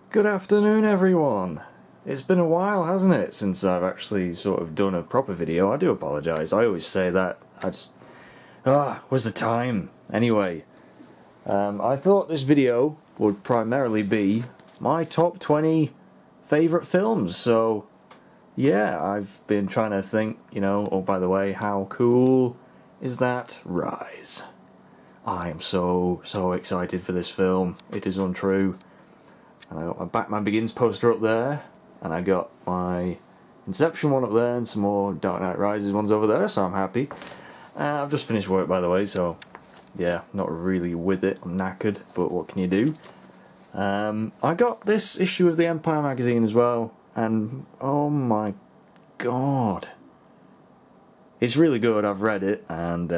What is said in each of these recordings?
Good afternoon, everyone. It's been a while, hasn't it, since I've actually sort of done a proper video. I do apologise. I always say that. Where's the time? Anyway, I thought this video would primarily be my top 20 favourite films. So, yeah, I've been trying to think, oh, by the way, how cool is that Rise? I am so excited for this film. It is untrue. And I got my Batman Begins poster up there, and I got my Inception one up there, and some more Dark Knight Rises ones over there, so I'm happy. I've just finished work, by the way, so yeah, not really with it. I'm knackered, but what can you do? I got this issue of the Empire magazine as well, and oh my god. It's really good, I've read it, and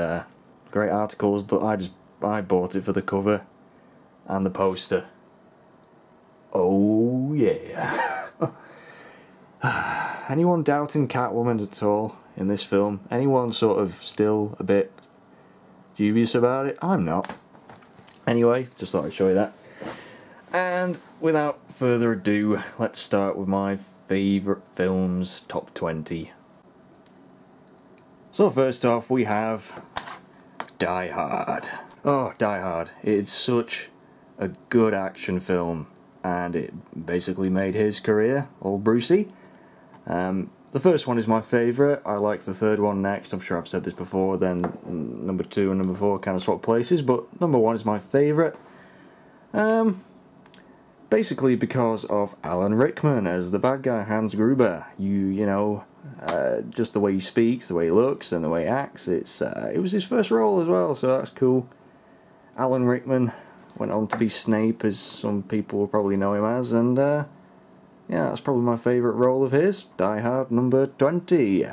great articles, but I bought it for the cover and the poster. Oh yeah. Anyone doubting Catwoman at all in this film? Anyone sort of still a bit dubious about it? I'm not. Anyway, just thought I'd show you that. And without further ado, let's start with my favourite films top 20. So first off we have Die Hard. Oh, Die Hard. It's such a good action film. And it basically made his career, old Brucey. The first one is my favourite. I like the third one next. I'm sure I've said this before. Then number 2 and number 4 kind of swap places, but number 1 is my favourite. Basically because of Alan Rickman as the bad guy, Hans Gruber. Just the way he speaks, the way he looks, and the way he acts. It was his first role as well, so that's cool. Alan Rickman went on to be Snape, as some people will probably know him as, and yeah, that's probably my favourite role of his. Die Hard number 20.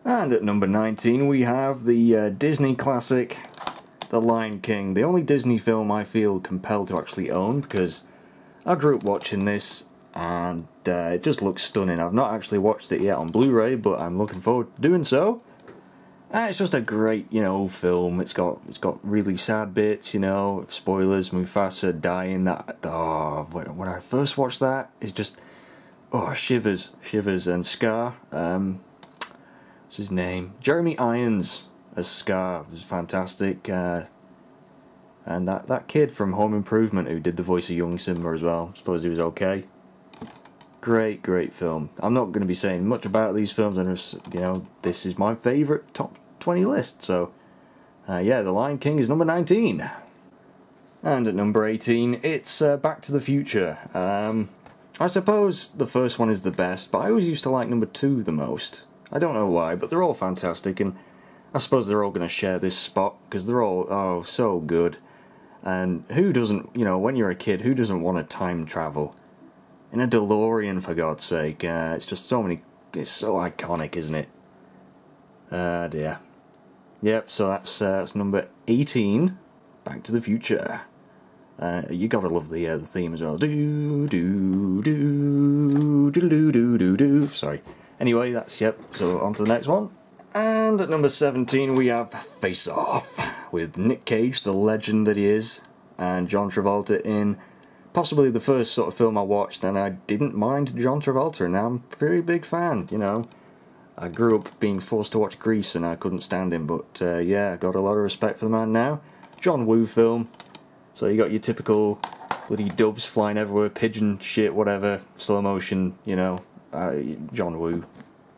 And at number 19 we have the Disney classic, The Lion King. The only Disney film I feel compelled to actually own, because I grew up watching this, and it just looks stunning. I've not actually watched it yet on Blu-ray, but I'm looking forward to doing so. It's just a great, film. It's got really sad bits, spoilers, Mufasa dying. When I first watched that, it's just, shivers. And Scar, what's his name? Jeremy Irons as Scar was fantastic. And that kid from Home Improvement who did the voice of young Simba as well, I suppose he was okay. Great film. I'm not going to be saying much about these films. I'm just, this is my favourite top 20 list. So, yeah, The Lion King is number 19. And at number 18, it's Back to the Future. I suppose the first one is the best, but I always used to like number 2 the most. I don't know why, but they're all fantastic, and I suppose they're all going to share this spot, because they're all, so good. And who doesn't, when you're a kid, who doesn't want to time travel? In a DeLorean, for God's sake. It's just it's so iconic, isn't it? Dear. Yep, so that's number 18, Back to the Future. You gotta love the theme as well. Do do do do do do do do. Sorry. Anyway, so on to the next one. And at number 17 we have Face Off, with Nick Cage, the legend that he is, and John Travolta in possibly the first sort of film I watched, and I didn't mind John Travolta, and now I'm a pretty big fan, I grew up being forced to watch Grease, and I couldn't stand him, but yeah, I got a lot of respect for the man now. John Woo film, so you got your typical bloody doves flying everywhere, pigeon shit, whatever, slow motion, John Woo.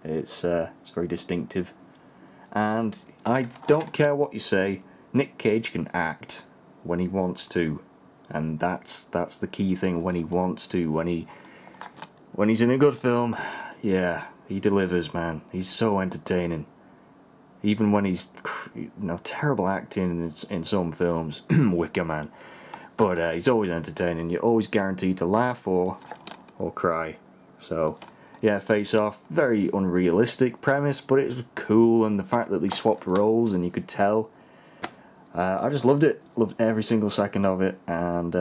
It's very distinctive. And I don't care what you say, Nick Cage can act when he wants to. And that's the key thing, when he wants to, when he's in a good film, yeah, he delivers, man. He's so entertaining. Even when he's, terrible acting in some films, Wicker Man, but he's always entertaining. You're always guaranteed to laugh or cry. So, yeah, Face Off, very unrealistic premise, but it was cool, and the fact that they swapped roles and you could tell. I just loved it. Loved every single second of it. And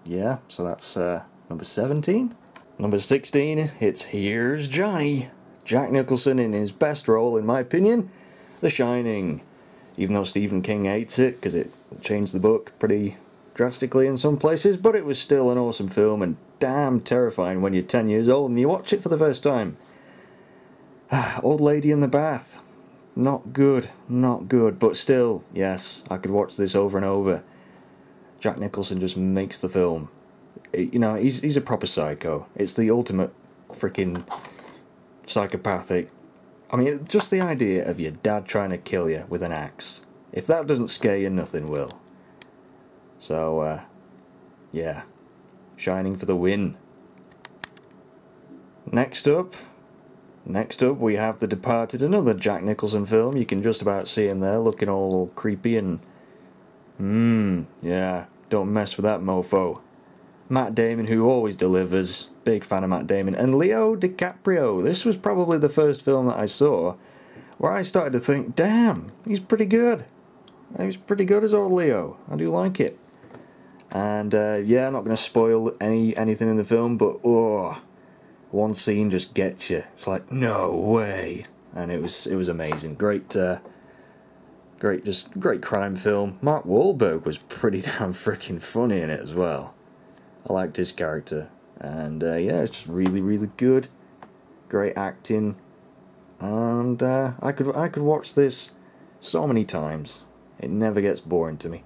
yeah, so that's number 17. Number 16, it's Here's Johnny. Jack Nicholson in his best role, in my opinion, The Shining. Even though Stephen King hates it, because it changed the book pretty drastically in some places, but it was still an awesome film and damn terrifying when you're 10 years old and you watch it for the first time. Old Lady in the Bath. Not good, but still, yes, I could watch this over and over. Jack Nicholson just makes the film. You know, he's a proper psycho. It's the ultimate freaking psychopathic. I mean, just the idea of your dad trying to kill you with an axe. If that doesn't scare you, nothing will. So, yeah. Shining for the win. Next up, we have The Departed, another Jack Nicholson film. You can just about see him there, looking all creepy and... yeah, don't mess with that mofo. Matt Damon, who always delivers. Big fan of Matt Damon. And Leo DiCaprio. This was probably the first film that I saw where I started to think, damn, he's pretty good. He's pretty good as old Leo. I do like it. And, yeah, I'm not going to spoil anything in the film, but, oh... one scene just gets you. It's like, no way. And it was amazing. Great crime film. Mark Wahlberg was pretty damn freaking funny in it as well. I liked his character. And yeah, it's just really, really good. Great acting. And I could watch this so many times. It never gets boring to me.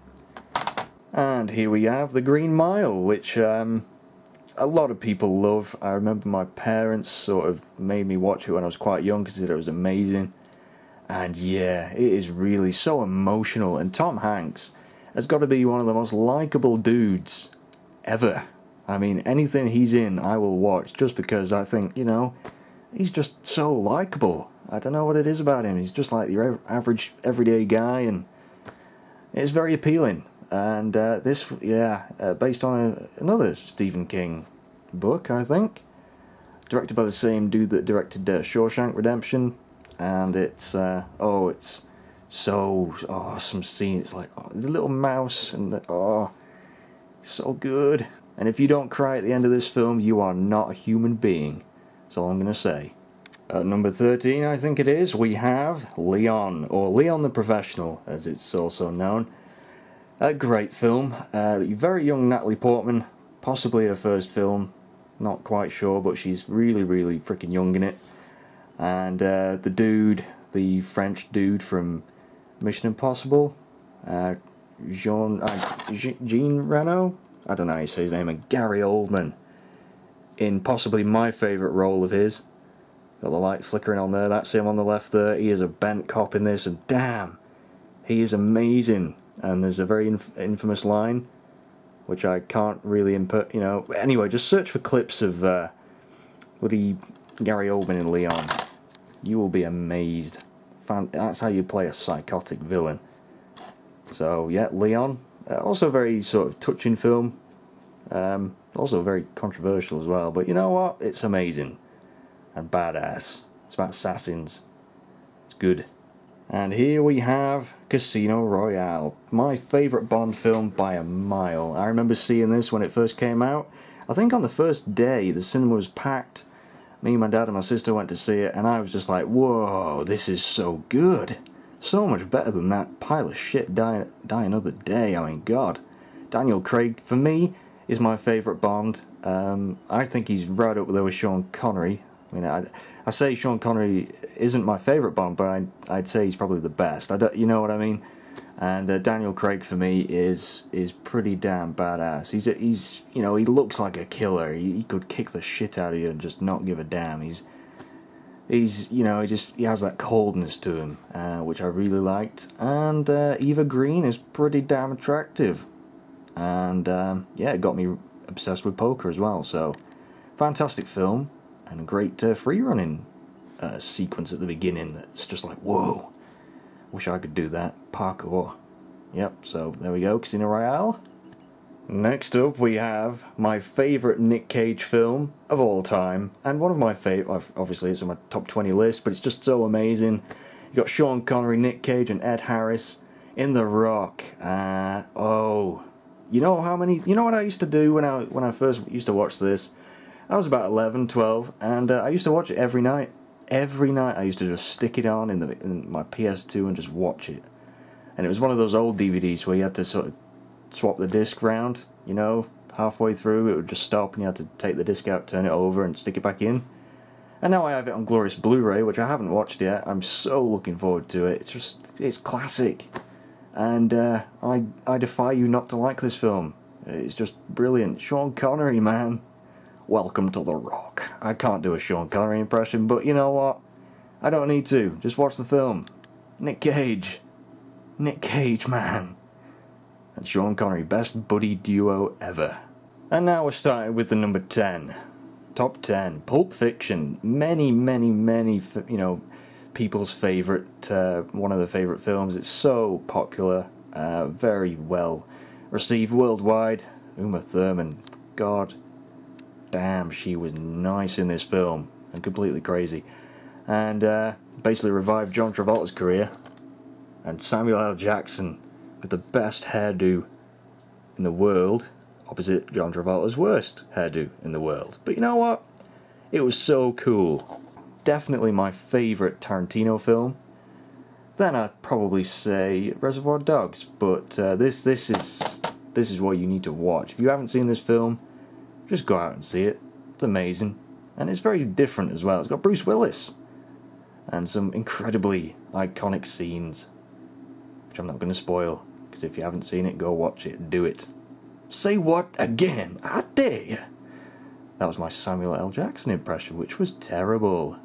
And here we have The Green Mile, which a lot of people love. I remember my parents sort of made me watch it when I was quite young because they said it was amazing. And yeah, it is really so emotional. And Tom Hanks has got to be one of the most likeable dudes ever. I mean, anything he's in, I will watch just because I think, you know, he's just so likeable. I don't know what it is about him. He's just like your average, everyday guy, and it's very appealing. And this, yeah, based on another Stephen King book, I think. Directed by the same dude that directed Shawshank Redemption. And it's, some scene. It's like, the little mouse, and so good. And if you don't cry at the end of this film, you are not a human being. That's all I'm going to say. At number 13, I think it is, we have Leon, or Leon the Professional, as it's also known. A great film. Very young Natalie Portman, possibly her first film, not quite sure, but she's really, really freaking young in it. And the French dude from Mission Impossible, Jean Reno? I don't know how you say his name, and Gary Oldman, in possibly my favourite role of his. Got the light flickering on there, that's him on the left there. He is a bent cop in this, and damn, he is amazing. And there's a very infamous line, which I can't really input, you know. Anyway, just search for clips of bloody Gary Oldman in Leon. You will be amazed. That's how you play a psychotic villain. So, yeah, Leon. Also very sort of touching film. Also very controversial as well. But you know what? It's amazing. And badass. It's about assassins. It's good. And here we have Casino Royale. My favourite Bond film by a mile. I remember seeing this when it first came out. I think on the first day, the cinema was packed. Me, my dad and my sister went to see it, and I was just like, whoa, this is so good. So much better than that pile of shit Die Another Day. I mean, God. Daniel Craig, for me, is my favourite Bond. I think he's right up there with Sean Connery. I mean, I say Sean Connery isn't my favourite Bond, but I'd say he's probably the best. You know what I mean? And Daniel Craig for me is pretty damn badass. He's you know, he looks like a killer. He could kick the shit out of you and just not give a damn. He's you know, he has that coldness to him, which I really liked. And Eva Green is pretty damn attractive. And yeah, it got me obsessed with poker as well. So fantastic film. And a great free-running sequence at the beginning that's just like, whoa, wish I could do that. Parkour. Yep, so there we go, Casino Royale. Next up we have my favourite Nick Cage film of all time. And one of my favourite, obviously it's on my top 20 list, but it's just so amazing. You've got Sean Connery, Nick Cage and Ed Harris in The Rock. You know what I used to do when I first used to watch this? I was about 11, 12, and I used to watch it every night. Every night I used to just stick it on in my PS2 and just watch it. And it was one of those old DVDs where you had to sort of swap the disc round, you know, halfway through it would just stop and you had to take the disc out, turn it over and stick it back in. And now I have it on glorious Blu-ray, which I haven't watched yet. I'm so looking forward to it. It's classic. And I defy you not to like this film. It's just brilliant. Sean Connery, man. Welcome to The Rock. I can't do a Sean Connery impression, but you know what? I don't need to. Just watch the film. Nick Cage. Nick Cage, man. And Sean Connery, best buddy duo ever. And now we're starting with the number 10. Top 10. Pulp Fiction. Many, you know, people's favourite, one of their favourite films. It's so popular, very well received worldwide. Uma Thurman, god damn, she was nice in this film, and completely crazy. And basically revived John Travolta's career. And Samuel L. Jackson with the best hairdo in the world, opposite John Travolta's worst hairdo in the world. But you know what? It was so cool. Definitely my favourite Tarantino film. Then I'd probably say Reservoir Dogs, but this is what you need to watch. If you haven't seen this film, just go out and see it. It's amazing, and it's very different as well. It's got Bruce Willis and some incredibly iconic scenes, which I'm not going to spoil, because if you haven't seen it, go watch it. Do it. Say what again? I dare you. That was my Samuel L. Jackson impression, which was terrible.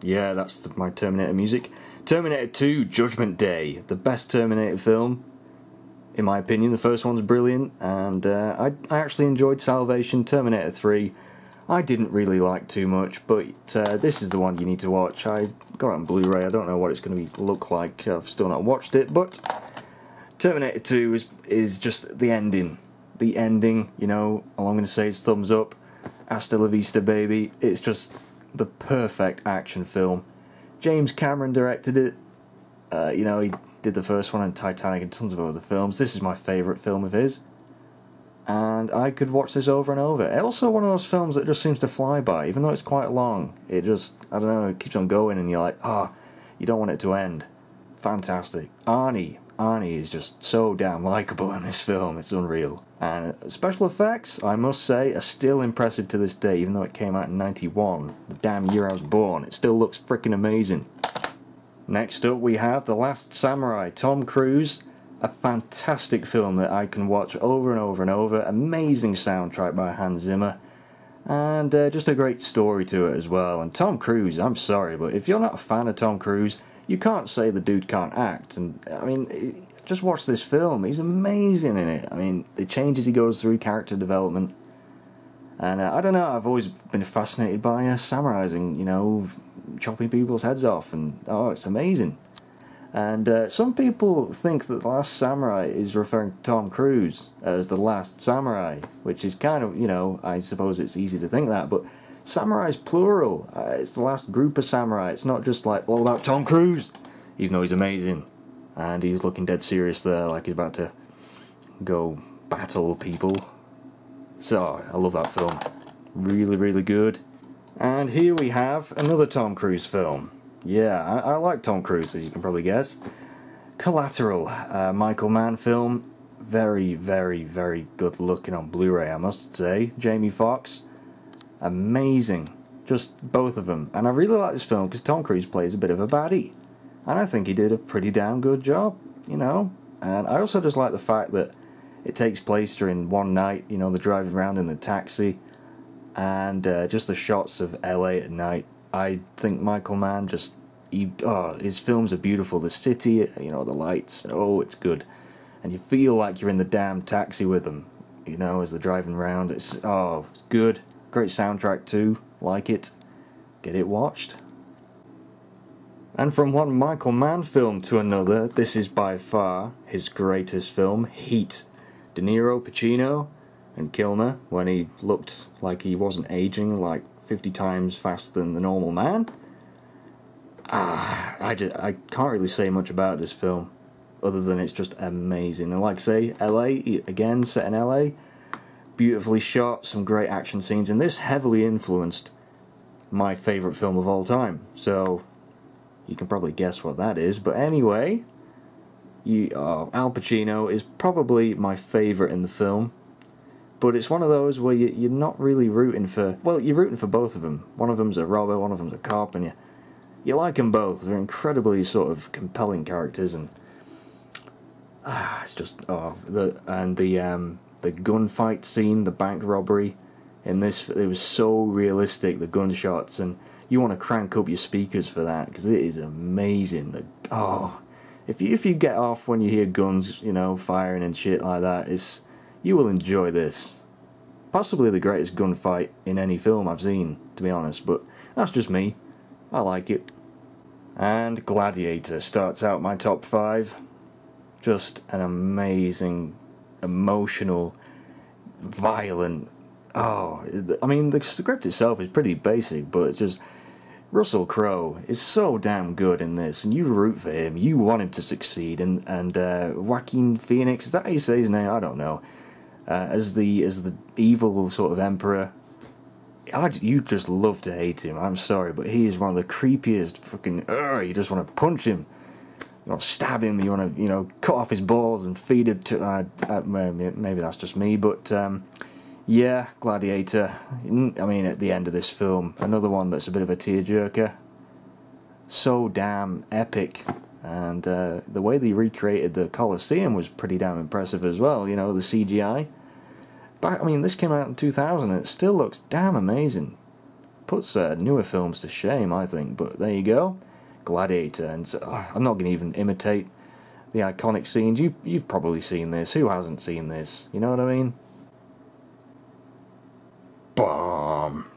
Yeah, that's my Terminator music. Terminator 2, Judgment Day. The best Terminator film, in my opinion. The first one's brilliant, and I actually enjoyed Salvation. Terminator 3, I didn't really like too much, but this is the one you need to watch. I got it on Blu-ray. I don't know what it's going to look like. I've still not watched it, but Terminator 2 is just the ending. The ending, you know, all I'm going to say is thumbs up. Hasta la vista, baby. It's just the perfect action film. James Cameron directed it. You know, he did the first one and Titanic and tons of other films. This is my favourite film of his. And I could watch this over and over. It's also one of those films that just seems to fly by, even though it's quite long. It just, I don't know, it keeps on going and you're like, you don't want it to end. Fantastic. Arnie is just so damn likeable in this film. It's unreal. And special effects, I must say, are still impressive to this day, even though it came out in 91. The damn year I was born. It still looks freaking amazing. Next up we have The Last Samurai, Tom Cruise. A fantastic film that I can watch over and over and over. Amazing soundtrack by Hans Zimmer. And just a great story to it as well. And Tom Cruise, I'm sorry, but if you're not a fan of Tom Cruise, you can't say the dude can't act. And I mean, just watch this film. He's amazing in it. I mean, the changes he goes through, character development. And I don't know, I've always been fascinated by samurais and, you know, chopping people's heads off. And, it's amazing. And some people think that The Last Samurai is referring to Tom Cruise as The Last Samurai, which is kind of, you know, I suppose it's easy to think that, but samurai's plural. It's the last group of samurai. It's not just like all about Tom Cruise, even though he's amazing. And he's looking dead serious there, like he's about to go battle people. So, I love that film. Really, really good. And here we have another Tom Cruise film. Yeah, I like Tom Cruise, as you can probably guess. Collateral, Michael Mann film. Very, very, very good looking on Blu-ray, I must say. Jamie Foxx, amazing. Just both of them. And I really like this film because Tom Cruise plays a bit of a baddie. And I think he did a pretty damn good job, you know. And I also just like the fact that it takes place during one night, you know, they're driving around in the taxi. And just the shots of LA at night. I think Michael Mann his films are beautiful. The city, you know, the lights, it's good. And you feel like you're in the damn taxi with them, you know, as they're driving around. It's good. Great soundtrack too. Like it. Get it watched. And from one Michael Mann film to another, this is by far his greatest film, Heat. De Niro, Pacino, and Kilmer, when he looked like he wasn't aging like 50 times faster than the normal man. I can't really say much about this film, other than it's just amazing. And like I say, LA, again, set in LA, beautifully shot, some great action scenes, and this heavily influenced my favourite film of all time. So, You can probably guess what that is, but anyway, Al Pacino is probably my favourite in the film. But it's one of those where you're not really rooting for... Well, you're rooting for both of them. One of them's a robber, one of them's a cop, and you like them both. They're incredibly sort of compelling characters, and it's just the gunfight scene, the bank robbery in this, it was so realistic. The gunshots, and you want to crank up your speakers for that because it is amazing. If you get off when you hear guns, you know, firing and shit like that, you will enjoy this. Possibly the greatest gunfight in any film I've seen, to be honest, but that's just me. I like it. And Gladiator starts out my top 5. Just an amazing, emotional, violent... I mean, the script itself is pretty basic, but it's just... Russell Crowe is so damn good in this, and you root for him. You want him to succeed, and Joaquin Phoenix, is that how you say his name? I don't know. As the evil sort of emperor, you just love to hate him. I'm sorry, but he is one of the creepiest fucking... you just want to punch him. You want to stab him. You want to, cut off his balls and feed it to... maybe that's just me, but... yeah, Gladiator. I mean, at the end of this film, another one that's a bit of a tearjerker. So damn epic. And the way they recreated the Colosseum was pretty damn impressive as well, the CGI. But, I mean, this came out in 2000 and it still looks damn amazing. Puts newer films to shame, I think, but there you go. Gladiator, and I'm not going to even imitate the iconic scenes. You've probably seen this. Who hasn't seen this? You know what I mean? Bomb!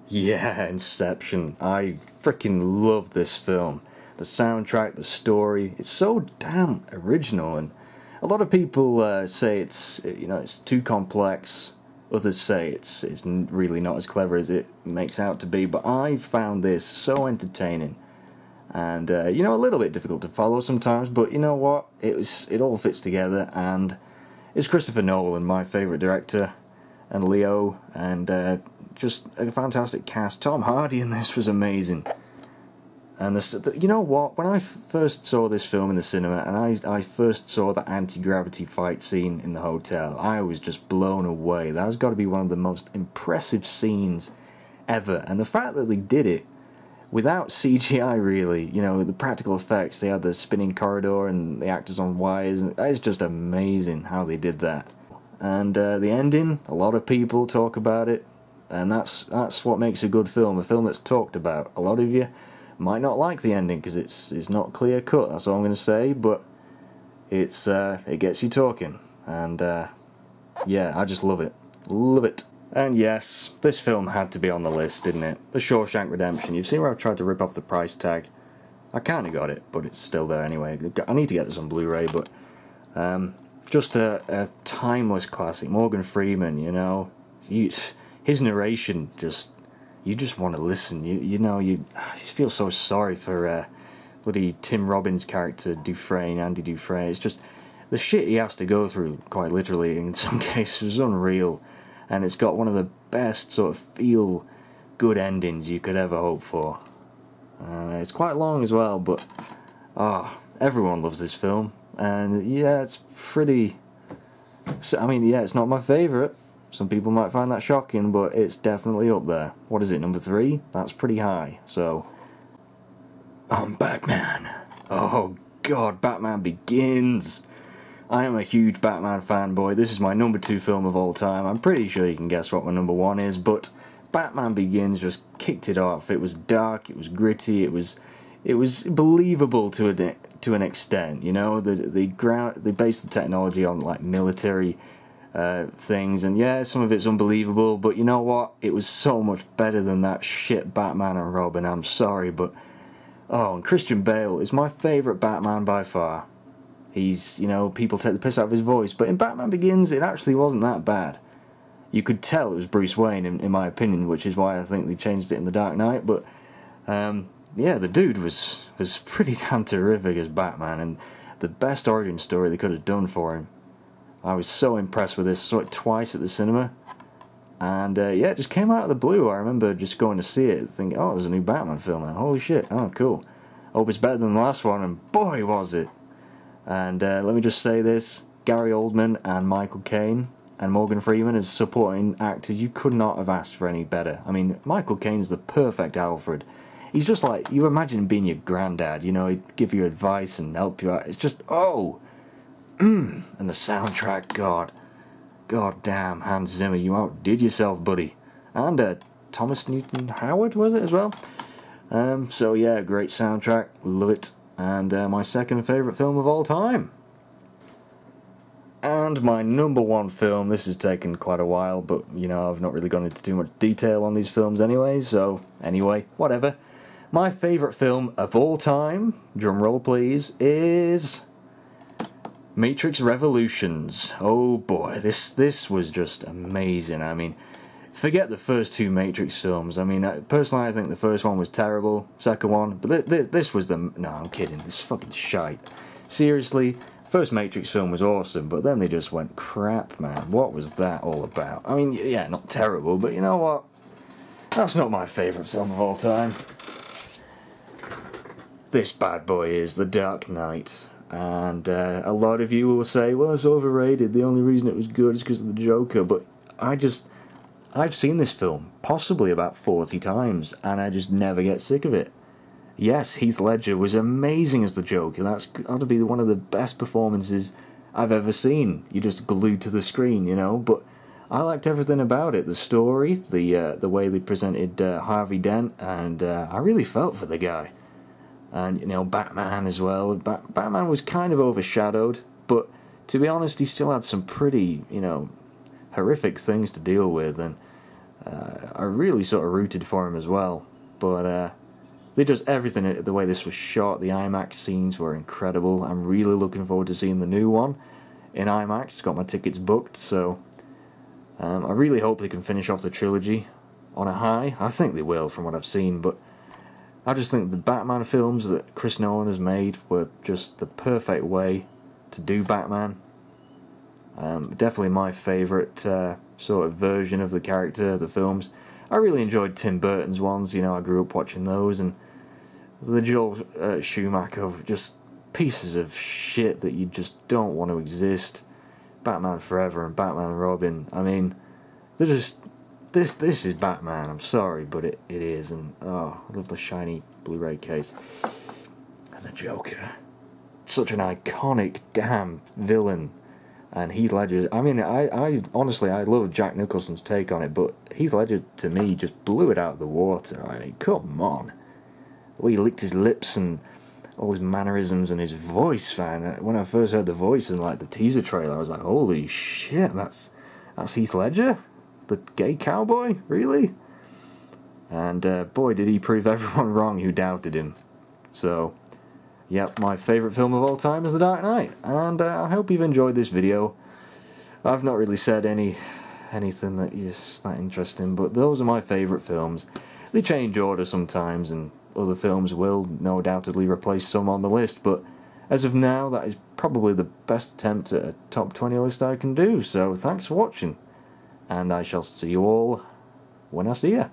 Yeah, Inception. I freaking love this film. The soundtrack, the story, it's so damn original, and a lot of people say it's too complex. Others say it's really not as clever as it makes out to be, but I found this so entertaining, and a little bit difficult to follow sometimes, but you know what? It all fits together, and it's Christopher Nolan, my favourite director, and Leo, and just a fantastic cast. Tom Hardy in this was amazing. And you know what? When I first saw this film in the cinema, and I first saw the anti-gravity fight scene in the hotel, I was just blown away. That's got to be one of the most impressive scenes ever. And the fact that they did it without CGI, really, the practical effects, they had the spinning corridor and the actors on wires, it's just amazing how they did that. And the ending, a lot of people talk about it, and that's what makes a good film, a film that's talked about. A lot of you might not like the ending because it's not clear cut. That's all I'm going to say, but it gets you talking, and yeah, I just love it. And yes, this film had to be on the list, didn't it? The Shawshank Redemption. You've seen where I've tried to rip off the price tag. I kind of got it, but it's still there anyway. I need to get this on Blu-ray, but just a timeless classic. Morgan Freeman, his narration just. You just want to listen. You feel so sorry for bloody Tim Robbins' character, Andy Dufresne. It's just the shit he has to go through, quite literally, in some cases, is unreal. And it's got one of the best sort of feel-good endings you could ever hope for. It's quite long as well, but everyone loves this film. And yeah, it's pretty... I mean, yeah, it's not my favourite. Some people might find that shocking, but it's definitely up there. What is it, number 3? That's pretty high, so... I'm Batman. Oh god, Batman Begins. I am a huge Batman fanboy. This is my number 2 film of all time. I'm pretty sure you can guess what my number 1 is, but Batman Begins just kicked it off. It was dark, it was gritty, it was believable to an extent, They based the technology on, like, military... things, and yeah, some of it's unbelievable, but you know what? It was so much better than that shit Batman and Robin. I'm sorry, but and Christian Bale is my favourite Batman by far. He's, people take the piss out of his voice, but in Batman Begins, it actually wasn't that bad. You could tell it was Bruce Wayne, in my opinion, which is why I think they changed it in The Dark Knight, but yeah, the dude was pretty damn terrific as Batman, and the best origin story they could have done for him. I was so impressed with this. Saw it twice at the cinema, and yeah, it just came out of the blue. I remember just going to see it, thinking, "Oh, there's a new Batman film out. Holy shit! Oh, cool." Hope it's better than the last one, and boy was it. And let me just say this, Gary Oldman and Michael Caine and Morgan Freeman as supporting actors, you could not have asked for any better. I mean, Michael Caine's the perfect Alfred. He's just like, you imagine him being your granddad, you know, he'd give you advice and help you out. It's just, oh, and the soundtrack, God damn, Hans Zimmer, you outdid yourself, buddy. And Thomas Newton Howard, was it, as well? So yeah, great soundtrack, love it. And my second favourite film of all time. And my number one film, this has taken quite a while, but, you know, I've not really gone into too much detail on these films anyway, so, anyway, whatever. My favourite film of all time, drum roll please, is Matrix Revolutions. Oh boy, this was just amazing. I mean, forget the first two Matrix films. I mean, personally I think the first one was terrible, second one, but this was the... No, I'm kidding, this is fucking shite. Seriously, first Matrix film was awesome, but then they just went crap, man. What was that all about? I mean, yeah, not terrible, but you know what? That's not my favourite film of all time. This bad boy is The Dark Knight. And a lot of you will say, well, it's overrated, the only reason it was good is because of the Joker, but I've seen this film possibly about 40 times, and I just never get sick of it. Yes, Heath Ledger was amazing as the Joker. That's got to be one of the best performances I've ever seen. You're just glued to the screen, you know. But I liked everything about it. The story, the way they presented Harvey Dent, and I really felt for the guy. And, you know, Batman as well. Batman was kind of overshadowed, but to be honest, he still had some pretty, you know, horrific things to deal with, and I really sort of rooted for him as well. But they just everything, the way this was shot, the IMAX scenes were incredible. I'm really looking forward to seeing the new one in IMAX. Got my tickets booked, so I really hope they can finish off the trilogy on a high. I think they will, from what I've seen, but I just think the Batman films that Chris Nolan has made were just the perfect way to do Batman. Definitely my favourite sort of version of the character, the films. I really enjoyed Tim Burton's ones, you know, I grew up watching those, and the Joel Schumacher, just pieces of shit that you just don't want to exist. Batman Forever and Batman and Robin, I mean, they're just... This is Batman, I'm sorry, but it is, and oh, I love the shiny Blu-ray case. And the Joker. Such an iconic damn villain. And Heath Ledger, I mean, I honestly, I love Jack Nicholson's take on it, but Heath Ledger, to me, just blew it out of the water. I mean, come on. The way he licked his lips and all his mannerisms and his voice, man. When I first heard the voice in, like, the teaser trailer, I was like, holy shit, that's Heath Ledger? The gay cowboy? Really? And boy, did he prove everyone wrong who doubted him. So, yep, my favourite film of all time is The Dark Knight. And I hope you've enjoyed this video. I've not really said anything that is that interesting, but those are my favourite films. They change order sometimes, and other films will no doubtedly replace some on the list, but as of now, that is probably the best attempt at a top 20 list I can do. So, thanks for watching. And I shall see you all when I see you.